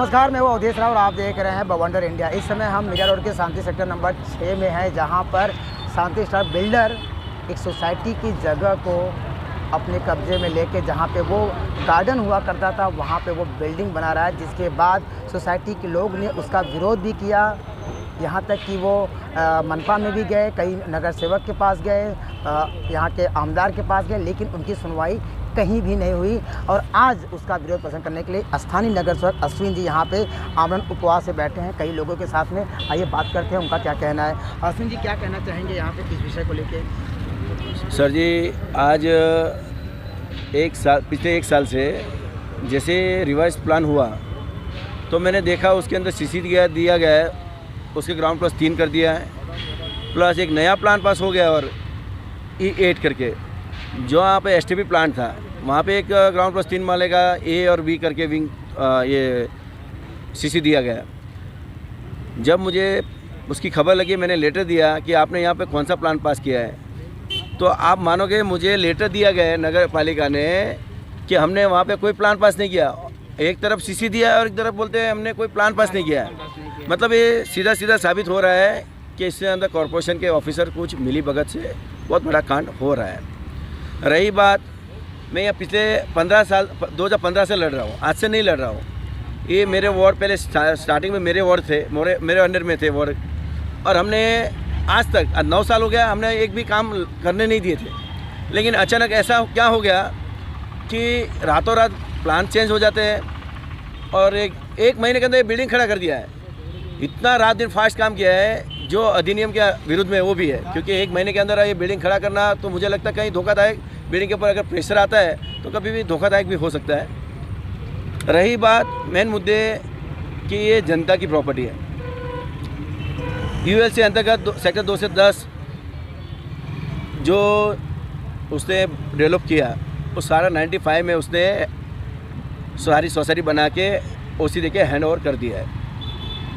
नमस्कार, मैं वो अवधेश राव और आप देख रहे हैं बवंडर इंडिया। इस समय हम मीरा रोड के शांति सेक्टर नंबर 6 में हैं, जहां पर शांति स्टार बिल्डर एक सोसाइटी की जगह को अपने कब्जे में लेके, जहां पे वो गार्डन हुआ करता था, वहां पे वो बिल्डिंग बना रहा है। जिसके बाद सोसाइटी के लोग ने उसका विरोध भी किया, यहाँ तक कि वो मनपा में भी गए, कई नगर सेवक के पास गए, यहाँ के आमदार के पास गए, लेकिन उनकी सुनवाई कहीं भी नहीं हुई। और आज उसका विरोध प्रदर्शन करने के लिए स्थानीय नगर सेवक अश्विन जी यहाँ पे आमरण उपवास से बैठे हैं कई लोगों के साथ में। आइए बात करते हैं उनका क्या कहना है। अश्विन जी, क्या कहना चाहेंगे यहाँ पे इस विषय को लेके? सर जी, आज पिछले एक साल से जैसे रिवाइज प्लान हुआ तो मैंने देखा उसके अंदर सीसी दिया गया है, उसके ग्राउंड प्लस 3 कर दिया है, प्लस एक नया प्लान पास हो गया और E8 करके जो वहाँ पे STP प्लांट था वहाँ पे एक ग्राउंड प्लस 3 माले का A और B करके विंग ये सीसी दिया गया। जब मुझे उसकी खबर लगी, मैंने लेटर दिया कि आपने यहाँ पे कौन सा प्लान पास किया है, तो आप मानोगे मुझे लेटर दिया गया है नगर पालिका ने कि हमने वहाँ पे कोई प्लान पास नहीं किया। एक तरफ सीसी दिया और एक तरफ बोलते हैं हमने कोई प्लान पास नहीं किया। मतलब ये सीधा सीधा साबित हो रहा है कि इससे अंदर कॉरपोरेशन के ऑफिसर कुछ मिली भगत से बहुत बड़ा कांड हो रहा है। रही बात, मैं ये पिछले 2015 से लड़ रहा हूँ, आज से नहीं लड़ रहा हूँ। ये मेरे वार्ड पहले स्टार्टिंग में मेरे वार्ड थे, मेरे अंडर में थे वार्ड, और हमने आज तक 9 साल हो गया, हमने एक भी काम करने नहीं दिए थे। लेकिन अचानक ऐसा क्या हो गया कि रातों रात प्लान चेंज हो जाते हैं और एक महीने के अंदर बिल्डिंग खड़ा कर दिया है। इतना रात दिन फास्ट काम किया है जो अधिनियम के विरुद्ध में वो भी है, क्योंकि एक महीने के अंदर ये बिल्डिंग खड़ा करना तो मुझे लगता है कहीं धोखादायक, बिल्डिंग के ऊपर अगर प्रेशर आता है तो कभी भी धोखादायक भी हो सकता है। रही बात मेन मुद्दे कि ये जनता की प्रॉपर्टी है। ULC अंतर्गत सेक्टर 2 से 10 जो उसने डेवलप किया वो सारा 95 में उसने सारी सोसाइटी बना के OC दे के हैंड ओवर कर दिया है।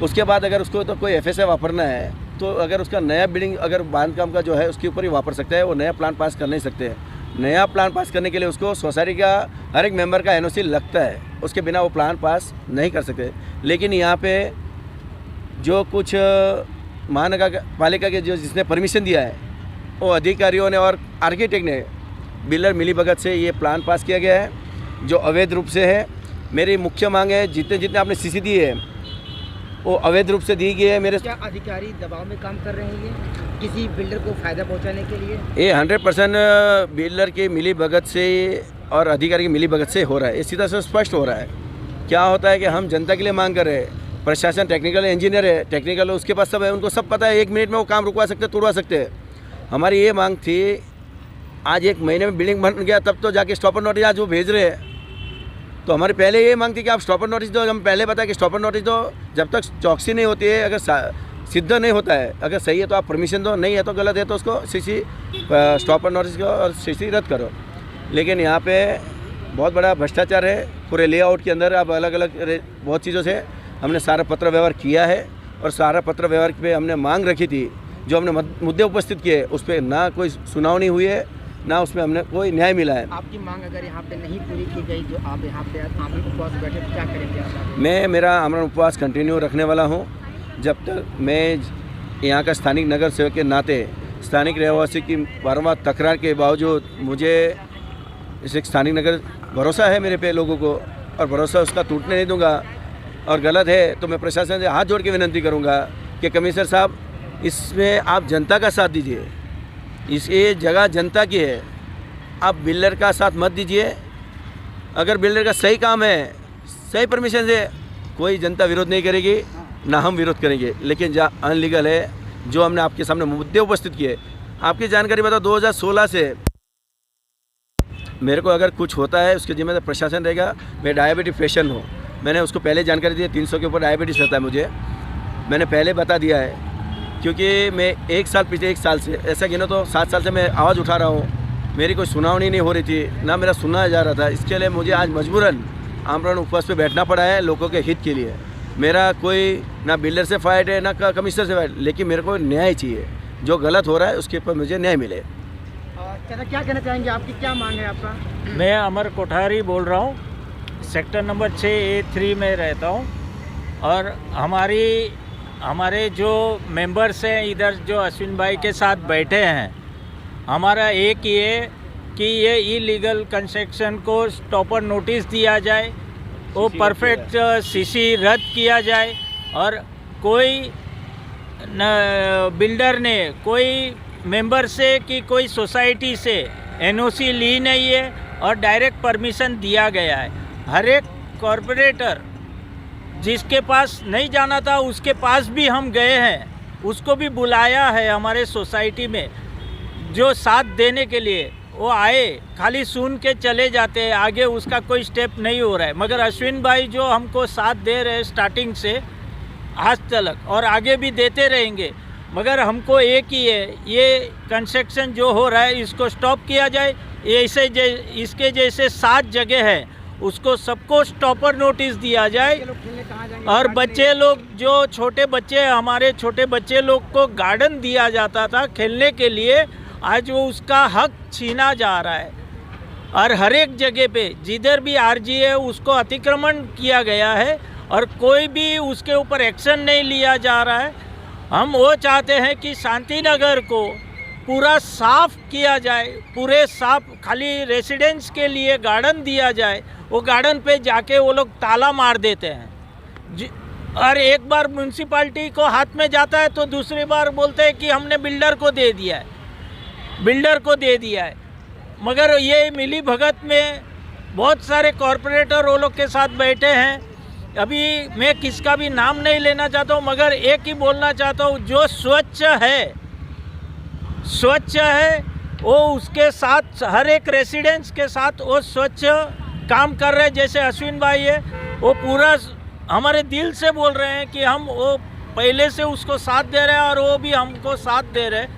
उसके बाद अगर उसको तो कोई FSI वापरना है तो अगर उसका नया बिल्डिंग अगर बांधकाम का जो है उसके ऊपर ही वापर सकता है, वो नया प्लान पास कर नहीं सकते हैं। नया प्लान पास करने के लिए उसको सोसाइटी का हर एक मेंबर का NOC लगता है, उसके बिना वो प्लान पास नहीं कर सकते। लेकिन यहाँ पे जो कुछ महानगर पालिका के जो जिसने परमिशन दिया है वो अधिकारियों ने और आर्किटेक्ट ने बिल्डर मिली भगत से ये प्लान पास किया गया है जो अवैध रूप से है। मेरी मुख्य मांग है जितने आपने CC दिए है वो अवैध रूप से दी गई है। मेरे क्या अधिकारी दबाव में काम कर रहे हैं किसी बिल्डर को फ़ायदा पहुंचाने के लिए? ये 100% बिल्डर के मिली भगत से और अधिकारी की मिली भगत से हो रहा है। ये सीधा से स्पष्ट हो रहा है। क्या होता है कि हम जनता के लिए मांग कर रहे हैं, प्रशासन टेक्निकल इंजीनियर है, टेक्निकल उसके पास सब है, उनको सब पता है, 1 मिनट में वो काम रुकवा सकते, तुड़वा सकते हैं। हमारी ये मांग थी, आज 1 महीने में बिल्डिंग बन गया तब तो जाके स्टॉपर नोटिस आज वो भेज रहे हैं। तो हमारी पहले ये मांग थी कि आप स्टॉपर नोटिस दो। हम पहले बताया कि स्टॉपर नोटिस दो, जब तक चौकसी नहीं होती है, अगर सिद्ध नहीं होता है, अगर सही है तो आप परमिशन दो, नहीं है तो गलत है तो उसको CC स्टॉपर नोटिस को और CC रद्द करो। लेकिन यहाँ पे बहुत बड़ा भ्रष्टाचार है पूरे लेआउट के अंदर। अब अलग अलग बहुत चीज़ों से हमने सारा पत्र व्यवहार किया है और सारा पत्र व्यवहार पे हमने मांग रखी थी, जो हमने मुद्दे उपस्थित किए उस पर ना कोई सुनावनी हुई है, ना उसमें हमने कोई न्याय मिला है। आपकी मांग अगर यहाँ पे नहीं पूरी की गई, जो आप यहाँ पे आमरण उपवास बैठे, तो क्या करेंगे आप? मैं मेरा आमरण उपवास कंटिन्यू रखने वाला हूँ जब तक मैं यहाँ का स्थानिक नगर सेवक के नाते स्थानिक रहवासी की बारंबार तकरार के बावजूद मुझे इस एक स्थानिक नगर भरोसा है मेरे पे लोगों को, और भरोसा उसका टूटने नहीं दूंगा। और गलत है तो मैं प्रशासन से हाथ जोड़ के विनती करूँगा कि कमिश्नर साहब, इसमें आप जनता का साथ दीजिए। ये जगह जनता की है, आप बिल्डर का साथ मत दीजिए। अगर बिल्डर का सही काम है, सही परमिशन से, कोई जनता विरोध नहीं करेगी, ना हम विरोध करेंगे। लेकिन जहाँ अनलीगल है, जो हमने आपके सामने मुद्दे उपस्थित किए, आपकी जानकारी बताओ, 2016 से मेरे को अगर कुछ होता है उसके जिम्मेदार प्रशासन रहेगा। मैं डायबिटीज पेशेंट हूँ, मैंने उसको पहले जानकारी दी है, 300 के ऊपर डायबिटीज़ रहता है मुझे, मैंने पहले बता दिया है। क्योंकि मैं पिछले एक साल से, ऐसा गिनो तो 7 साल से मैं आवाज़ उठा रहा हूँ, मेरी कोई सुनावनी नहीं हो रही थी, ना मेरा सुना जा रहा था। इसके लिए मुझे आज मजबूरन आमरण उपवास पे बैठना पड़ा है लोगों के हित के लिए। मेरा कोई ना बिल्डर से फाइट है ना कमिश्नर से फाइट, लेकिन मेरे को न्याय चाहिए। जो गलत हो रहा है उसके ऊपर मुझे न्याय मिले। क्या कहना चाहेंगे, आपकी क्या मांग है आपका? मैं अमर कोठारी बोल रहा हूँ, सेक्टर नंबर 6A3 में रहता हूँ। और हमारे जो मेंबर्स हैं इधर जो अश्विन भाई के साथ बैठे हैं, हमारा एक ये कि ये इलीगल कंस्ट्रक्शन को स्टॉपर नोटिस दिया जाए, वो परफेक्ट सीसी रद्द किया जाए और कोई बिल्डर ने कोई मेंबर से कि कोई सोसाइटी से एनओसी ली नहीं है और डायरेक्ट परमिशन दिया गया है। हर एक कॉरपोरेटर जिसके पास नहीं जाना था उसके पास भी हम गए हैं, उसको भी बुलाया है हमारे सोसाइटी में, जो साथ देने के लिए वो आए, खाली सुन के चले जाते हैं, आगे उसका कोई स्टेप नहीं हो रहा है। मगर अश्विन भाई जो हमको साथ दे रहे हैं स्टार्टिंग से आज तक और आगे भी देते रहेंगे, मगर हमको एक ही है, ये कंस्ट्रक्शन जो हो रहा है इसको स्टॉप किया जाए। ऐसे इसके जैसे 7 जगह है उसको सबको स्टॉपर नोटिस दिया जाए और बच्चे लोग जो छोटे बच्चे हैं, हमारे छोटे बच्चे लोग को गार्डन दिया जाता था खेलने के लिए, आज वो उसका हक छीना जा रहा है और हर एक जगह पे जिधर भी आरजी है उसको अतिक्रमण किया गया है और कोई भी उसके ऊपर एक्शन नहीं लिया जा रहा है। हम वो चाहते हैं कि शांति नगर को पूरा साफ किया जाए, पूरे साफ, खाली रेसिडेंट्स के लिए गार्डन दिया जाए, वो गार्डन पे जाके वो लोग ताला मार देते हैं और एक बार म्यूनसिपाल्टी को हाथ में जाता है तो दूसरी बार बोलते हैं कि हमने बिल्डर को दे दिया है। मगर ये मिली भगत में बहुत सारे कॉरपोरेटर वो लोग के साथ बैठे हैं। अभी मैं किसका भी नाम नहीं लेना चाहता हूँ, मगर एक ही बोलना चाहता हूँ, जो स्वच्छ है वो उसके साथ हर एक रेसिडेंट्स के साथ वो स्वच्छ काम कर रहे हैं। जैसे अश्विन भाई है वो पूरा हमारे दिल से बोल रहे हैं कि हम वो पहले से उसको साथ दे रहे हैं और वो भी हमको साथ दे रहे हैं,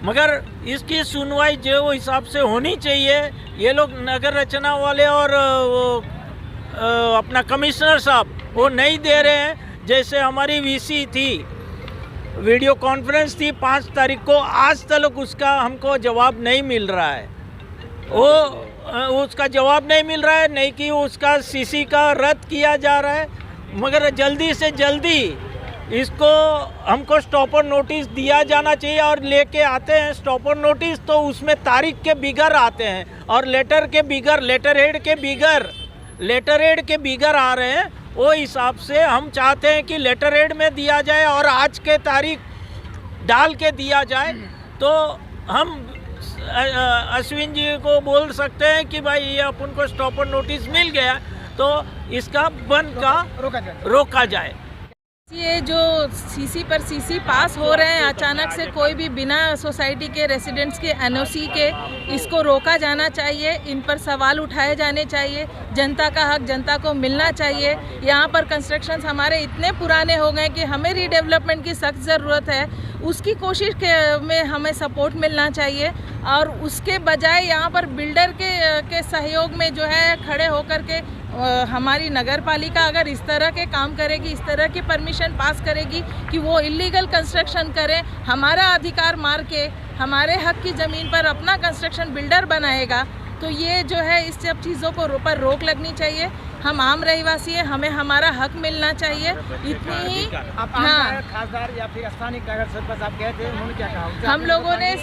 मगर इसकी सुनवाई जो हिसाब से होनी चाहिए, ये लोग नगर रचना वाले और अपना कमिश्नर साहब वो नहीं दे रहे हैं। जैसे हमारी वीसी थी, वीडियो कॉन्फ्रेंस थी 5 तारीख को, आज तक उसका हमको जवाब नहीं मिल रहा है। वो उसका जवाब नहीं मिल रहा है, नहीं कि उसका सीसी का रद्द किया जा रहा है, मगर जल्दी से जल्दी इसको हमको स्टॉपर नोटिस दिया जाना चाहिए। और लेके आते हैं स्टॉपर नोटिस तो उसमें तारीख के बिगर आते हैं और लेटर हेड के बिगर आ रहे हैं। वो हिसाब से हम चाहते हैं कि लेटर हेड में दिया जाए और आज के तारीख डाल के दिया जाए, तो हम अश्विन जी को बोल सकते हैं कि भाई ये अपन को स्टॉपर नोटिस मिल गया तो इसका बंद का रोका जाए। ये जो सीसी पर सीसी पास हो रहे हैं अचानक से, कोई भी बिना सोसाइटी के रेसिडेंट्स के एनओसी के, इसको रोका जाना चाहिए। इन पर सवाल उठाए जाने चाहिए। जनता का हक जनता को मिलना चाहिए। यहाँ पर कंस्ट्रक्शंस हमारे इतने पुराने हो गए कि हमें रीडेवलपमेंट की सख्त ज़रूरत है। उसकी कोशिश में हमें सपोर्ट मिलना चाहिए और उसके बजाय यहाँ पर बिल्डर के सहयोग में जो है खड़े होकर के हमारी नगर पालिका अगर इस तरह के काम करेगी, इस तरह की परमिशन पास करेगी कि वो इलीगल कंस्ट्रक्शन करें, हमारा अधिकार मार के हमारे हक की ज़मीन पर अपना कंस्ट्रक्शन बिल्डर बनाएगा, तो ये जो है इस सब चीज़ों को पर रोक लगनी चाहिए। हम आम रहवासी हैं, हमें हमारा हक मिलना चाहिए, इतनी ही। हाँ, खासदार या फिर स्थानीय नगर सरपंच आप गए थे, उन्होंने क्या कहा? हम लोगों ने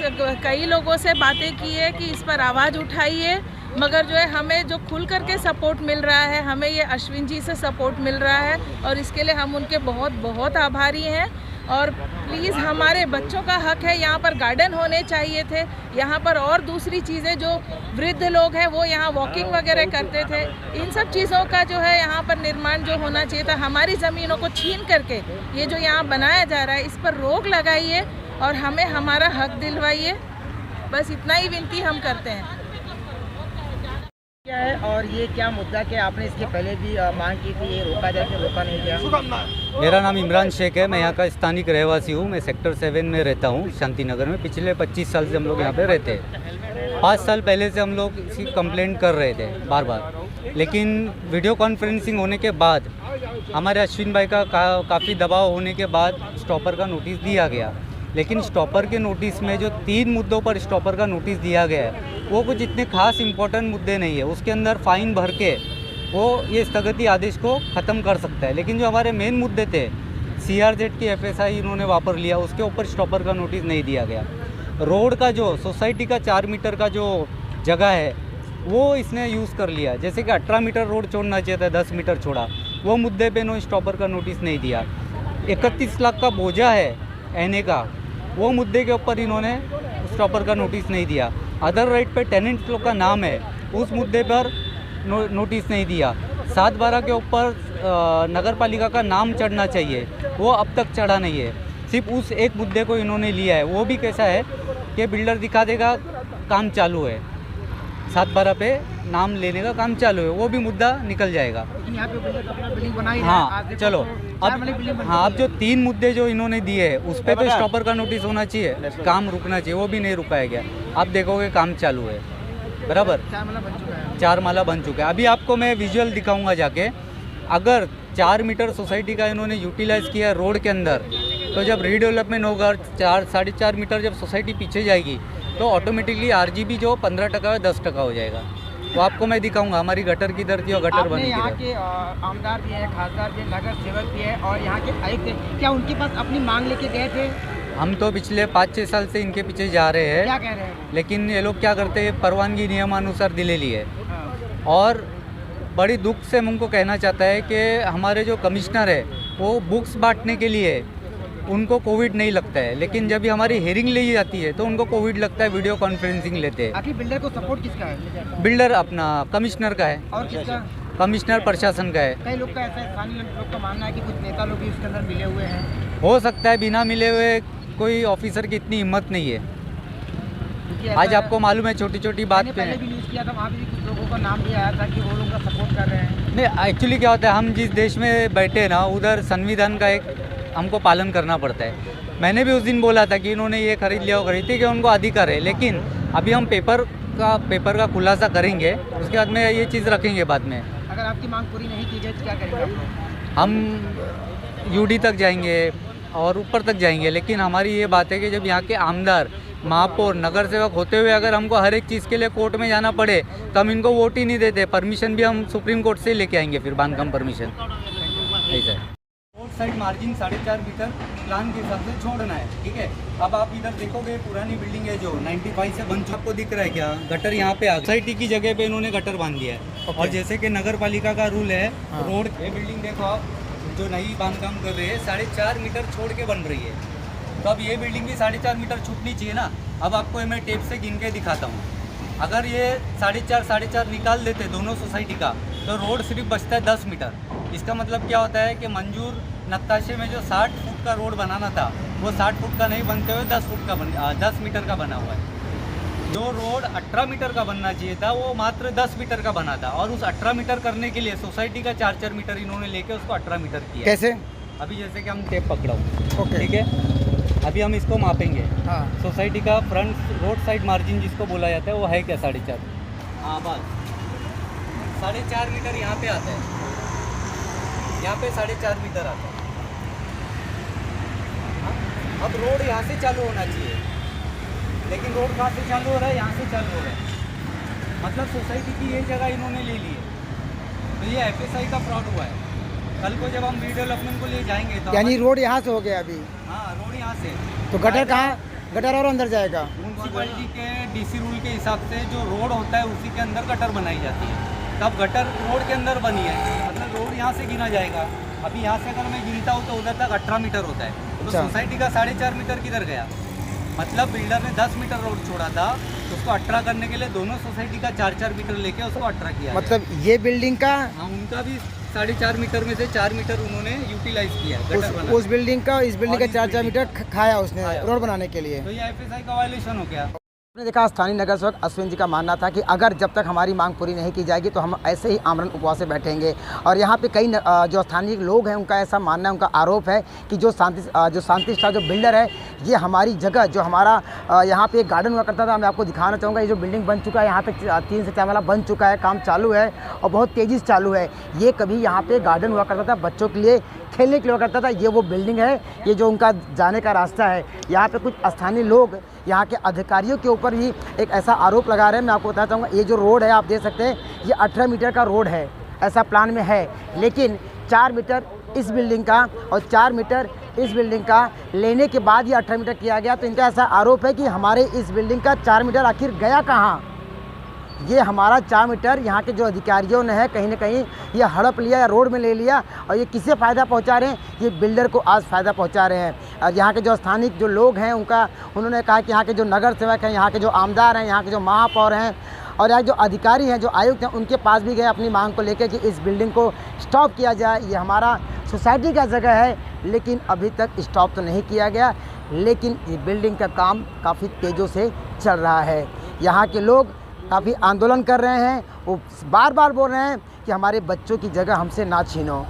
कई लोगों से बातें की है कि इस पर आवाज़ उठाई है, मगर जो है हमें जो खुल करके सपोर्ट मिल रहा है, हमें ये अश्विन जी से सपोर्ट मिल रहा है और इसके लिए हम उनके बहुत बहुत आभारी हैं। और प्लीज़, हमारे बच्चों का हक है, यहाँ पर गार्डन होने चाहिए थे, यहाँ पर और दूसरी चीज़ें, जो वृद्ध लोग हैं वो यहाँ वॉकिंग वगैरह करते थे, इन सब चीज़ों का जो है यहाँ पर निर्माण जो होना चाहिए था। हमारी ज़मीनों को छीन करके ये जो यहाँ बनाया जा रहा है, इस पर रोक लगाइए और हमें हमारा हक दिलवाइए। बस इतना ही विनती हम करते हैं। क्या है और ये क्या मुद्दा कि आपने इसके पहले भी मांग की थी, ये रोका जाए, रोका नहीं गया? मेरा नाम इमरान शेख है, मैं यहाँ का स्थानिक रहवासी हूँ। मैं सेक्टर 7 में रहता हूँ, शांति नगर में। पिछले 25 साल से हम लोग यहाँ पे रहते हैं। 5 साल पहले से हम लोग इसकी कंप्लेंट कर रहे थे बार बार, लेकिन वीडियो कॉन्फ्रेंसिंग होने के बाद, हमारे अश्विन भाई का काफ़ी दबाव होने के बाद स्टॉपर का नोटिस दिया गया। लेकिन स्टॉपर के नोटिस में जो 3 मुद्दों पर स्टॉपर का नोटिस दिया गया है, वो कुछ इतने खास इम्पोर्टेंट मुद्दे नहीं है। उसके अंदर फ़ाइन भर के वो ये स्थगिती आदेश को ख़त्म कर सकता है। लेकिन जो हमारे मेन मुद्दे थे, CRZ की FSI इन्होंने वापर लिया, उसके ऊपर स्टॉपर का नोटिस नहीं दिया गया। रोड का जो सोसाइटी का 4 मीटर का जो जगह है वो इसने यूज़ कर लिया। जैसे कि 18 मीटर रोड छोड़ना चाहिए था, 10 मीटर छोड़ा, वो मुद्दे पे इन्होंने स्टॉपर का नोटिस नहीं दिया। 31 लाख का बोझा है एनए का, वो मुद्दे के ऊपर इन्होंने स्टॉपर का नोटिस नहीं दिया। अदर राइट पे टेनेंट्स लोग का नाम है, उस मुद्दे पर नोटिस नहीं दिया। 7/12 के ऊपर नगर पालिका का नाम चढ़ना चाहिए, वो अब तक चढ़ा नहीं है। सिर्फ उस एक मुद्दे को इन्होंने लिया है, वो भी कैसा है कि बिल्डर दिखा देगा काम चालू है, 7/12 पे नाम लेने का काम चालू है, वो भी मुद्दा निकल जाएगा। लेकिन यहाँ पे बिल्डर अपना बिल्डिंग बना ही रहा है। हाँ आज देखो चलो, तो 4 वाली बिल्डिंग बन चुकी अब जो 3 मुद्दे जो इन्होंने दिए हैं उस पर तो स्टॉपर का नोटिस होना चाहिए, काम रुकना चाहिए, वो भी नहीं रुकाया गया। आप देखोगे काम चालू है बराबर, 4 वाला बन चुका है। 4 माला बन चुका है। अभी आपको मैं विजुअल दिखाऊंगा जाके। अगर 4 मीटर सोसाइटी का इन्होंने यूटिलाइज़ किया है रोड के अंदर, तो जब रीडेवलपमेंट होगा 4-4.5 मीटर जब सोसाइटी पीछे जाएगी तो ऑटोमेटिकली RGB जो 15% है 10% हो जाएगा। तो आपको मैं दिखाऊंगा हमारी गटर की धरती और गटर बनी यहाँ की के आमदार भी है, खासदार भी है, नगर सेवक भी है और यहाँ के आयुक्त थे, क्या उनके पास अपनी मांग लेके गए थे? हम तो पिछले 5-6 साल से इनके पीछे जा रहे हैं, क्या कह रहे हैं? लेकिन ये लोग क्या करते हैं, परवानगी नियमानुसार दिलेली है। हाँ। और बड़ी दुख से हमको कहना चाहता है कि हमारे जो कमिश्नर है वो बुक्स बांटने के लिए उनको कोविड नहीं लगता है, लेकिन जब भी हमारी हेयरिंग ली जाती है तो उनको कोविड लगता है, वीडियो कॉन्फ्रेंसिंग लेते हैं। आखिर बिल्डर को सपोर्ट किसका है? बिल्डर अपना कमिश्नर का है, और किसका? कमिश्नर प्रशासन का है। कई लोग का ऐसा स्थानीय लोग का मानना है कि कुछ नेता लोग भी इसके अंदर मिले हुए हैं। हो सकता है, बिना मिले हुए कोई ऑफिसर की इतनी हिम्मत नहीं है। क्योंकि आज ऐसा- आपको मालूम है छोटी छोटी बात मैंने पे पहले भी न्यूज़ किया था, वहाँ भी कुछ लोगों का नाम भी आया था कि वो लोग का सपोर्ट कर रहे हैं। नहीं, एक्चुअली क्या होता है, हम जिस देश में बैठे हैं ना, उधर संविधान का एक हमको पालन करना पड़ता है। मैंने भी उस दिन बोला था कि इन्होंने ये खरीद लिया, वो खरीदती कि उनको अधिकार है, लेकिन अभी हम पेपर का खुलासा करेंगे, उसके बाद में ये चीज़ रखेंगे बाद में। अगर आपकी मांग पूरी नहीं की गई तो क्या करेंगे आप लोग? हम UD तक जाएंगे और ऊपर तक जाएंगे, लेकिन हमारी ये बात है कि जब यहाँ के आमदार, महापौर, नगर सेवक होते हुए अगर हमको हर एक चीज़ के लिए कोर्ट में जाना पड़े तो हम इनको वोट ही नहीं देते। परमिशन भी हम सुप्रीम कोर्ट से लेके आएंगे, फिर बांधकाम परमिशन ऐसा है। Road side margin 4.5 metre plan के हिसाब से छोड़ना है, ठीक है। अब आप इधर देखोगे पुरानी बिल्डिंग है जो 95 से बन चुकी, आपको दिख रहा है क्या, गटर यहाँ पे आ गया। सोसाइटी की जगह पे इन्होंने गटर बांध दिया है। और जैसे कि नगर पालिका का रूल है, रोड ये बिल्डिंग देखो आप, जो नई बांधकाम कर रहे हैं 4.5 मीटर छोड़ के बन रही है, तो अब ये बिल्डिंग भी 4.5 मीटर छूटनी चाहिए ना। अब आपको मैं टेप से गिन के दिखाता हूँ। अगर ये 4.5 निकाल देते दोनों सोसाइटी का, तो रोड सिर्फ बचता है 10 मीटर। इसका मतलब क्या होता है कि मंजूर नक्काशे में जो 60 फुट का रोड बनाना था, वो 60 फुट का नहीं बनते हुए 10 मीटर का बना हुआ है। जो रोड 18 मीटर का बनना चाहिए था, वो मात्र 10 मीटर का बना था। और उस 18 मीटर करने के लिए सोसाइटी का 4-4 मीटर इन्होंने लेके उसको 18 मीटर किया। कैसे? अभी जैसे कि हम टेप पकड़ा हूँ, ओके। ठीक है, अभी हम इसको मापेंगे। हाँ। सोसाइटी का फ्रंट रोड साइड मार्जिन जिसको बोला जाता है वो है क्या, 4.5। हाँ बस 4.5 मीटर यहाँ पे आता है, यहाँ पे 4.5 मीटर आता है। अब रोड यहाँ से चालू होना चाहिए, लेकिन रोड कहाँ से चालू हो रहा है, यहाँ से चालू हो रहा है। मतलब सोसाइटी की ये जगह इन्होंने ले ली है, तो ये FSI का फ्रॉड हुआ है। कल को जब हम रीडेवलपमेंट को ले जाएंगे तो यानी रोड यहाँ से हो गया अभी, हाँ रोड यहाँ से, तो गटर कहाँ, गटर और अंदर जाएगा? म्यूनसिपैलिटी के DC रूल के हिसाब से जो रोड होता है उसी के अंदर गटर बनाई जाती है। तब गटर रोड के अंदर बनी है, मतलब रोड यहाँ से गिना जाएगा। अभी यहाँ से अगर मैं गिनता हूँ तो उधर तक 18 मीटर होता है, तो अच्छा। सोसाइटी का 4.5 मीटर किधर गया? मतलब बिल्डर ने 10 मीटर रोड छोड़ा था, उसको 18 करने के लिए दोनों सोसाइटी का 4-4 मीटर लेके उसको 18 किया। मतलब ये बिल्डिंग का, हाँ, उनका भी 4.5 मीटर में से 4 मीटर उन्होंने यूटिलाइज किया गटर बना। उस बिल्डिंग का, इस बिल्डिंग का और इस 4-4 मीटर खाया उसने खाया। रोड बनाने के लिए। तो ये FSI का वायलेशन हो गया। आपने देखा स्थानीय नगर सेवक अश्विन जी का मानना था कि अगर जब तक हमारी मांग पूरी नहीं की जाएगी तो हम ऐसे ही आमरण उपवास से बैठेंगे। और यहाँ पे कई जो स्थानीय लोग हैं उनका ऐसा मानना है, उनका आरोप है कि जो शांति स्टार जो बिल्डर है, ये हमारी जगह, जो हमारा यहाँ पे एक गार्डन हुआ करता था, मैं आपको दिखाना चाहूँगा। ये जो बिल्डिंग बन चुका है, यहाँ पे 3 से 4 वाला बन चुका है, काम चालू है और बहुत तेज़ी से चालू है। ये कभी यहाँ पे गार्डन हुआ करता था, बच्चों के लिए खेलने के लिए हुआ करता था। ये वो बिल्डिंग है, ये जो उनका जाने का रास्ता है। यहाँ पे कुछ स्थानीय लोग यहाँ के अधिकारियों के ऊपर ही एक ऐसा आरोप लगा रहे हैं। मैं आपको बताना चाहूँगा, ये जो रोड है आप देख सकते हैं, ये 18 मीटर का रोड है। ऐसा प्लान में है, लेकिन 4 मीटर इस बिल्डिंग का और 4 मीटर इस बिल्डिंग का लेने के बाद ये 18 मीटर किया गया। तो इनका ऐसा आरोप है कि हमारे इस बिल्डिंग का 4 मीटर आखिर गया कहाँ। ये हमारा 4 मीटर यहाँ के जो अधिकारियों ने है कहीं ना कहीं ये हड़प लिया या रोड में ले लिया, और ये किसे फ़ायदा पहुँचा रहे हैं, ये बिल्डर को आज फ़ायदा पहुँचा रहे हैं। और यहाँ के जो स्थानीय जो लोग हैं उन्होंने कहा कि यहाँ के जो नगर सेवक हैं, यहाँ के जो आमदार हैं, यहाँ के जो महापौर हैं और यहाँ जो अधिकारी हैं, जो आयुक्त हैं, उनके पास भी गए अपनी मांग को लेकर कि इस बिल्डिंग को स्टॉप किया जाए। ये हमारा सोसाइटी का जगह है, लेकिन अभी तक स्टॉप तो नहीं किया गया। लेकिन ये बिल्डिंग का काम काफ़ी तेज़ों से चल रहा है। यहाँ के लोग काफ़ी आंदोलन कर रहे हैं, वो बार बार बोल रहे हैं कि हमारे बच्चों की जगह हमसे ना छीनो,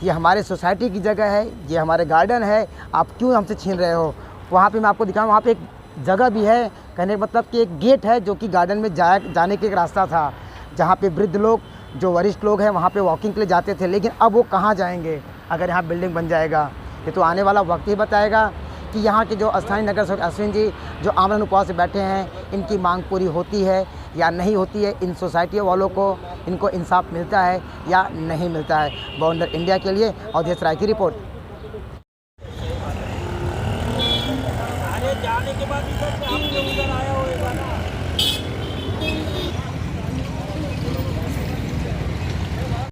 ये हमारे सोसाइटी की जगह है, ये हमारे गार्डन है, आप क्यों हमसे छीन रहे हो। वहाँ पे मैं आपको दिखाऊँ, वहाँ पे एक जगह भी है, कहने का मतलब कि एक गेट है जो कि गार्डन में जाने के एक रास्ता था, जहाँ पे वृद्ध लोग जो वरिष्ठ लोग हैं वहाँ पे वॉकिंग के लिए जाते थे। लेकिन अब वो कहाँ जाएंगे अगर यहाँ बिल्डिंग बन जाएगा। ये तो आने वाला वक्त ही बताएगा कि यहाँ के जो स्थानीय नगर सेवक अश्विन जी जो आमरण उपवास से बैठे हैं, इनकी मांग पूरी होती है या नहीं होती है, इन सोसाइटियों वालों को इनको इंसाफ मिलता है या नहीं मिलता है। बवंडर इंडिया के लिए अवधेश राय की रिपोर्ट। जाने के बाद इधर से हम लोग उधर आया हुए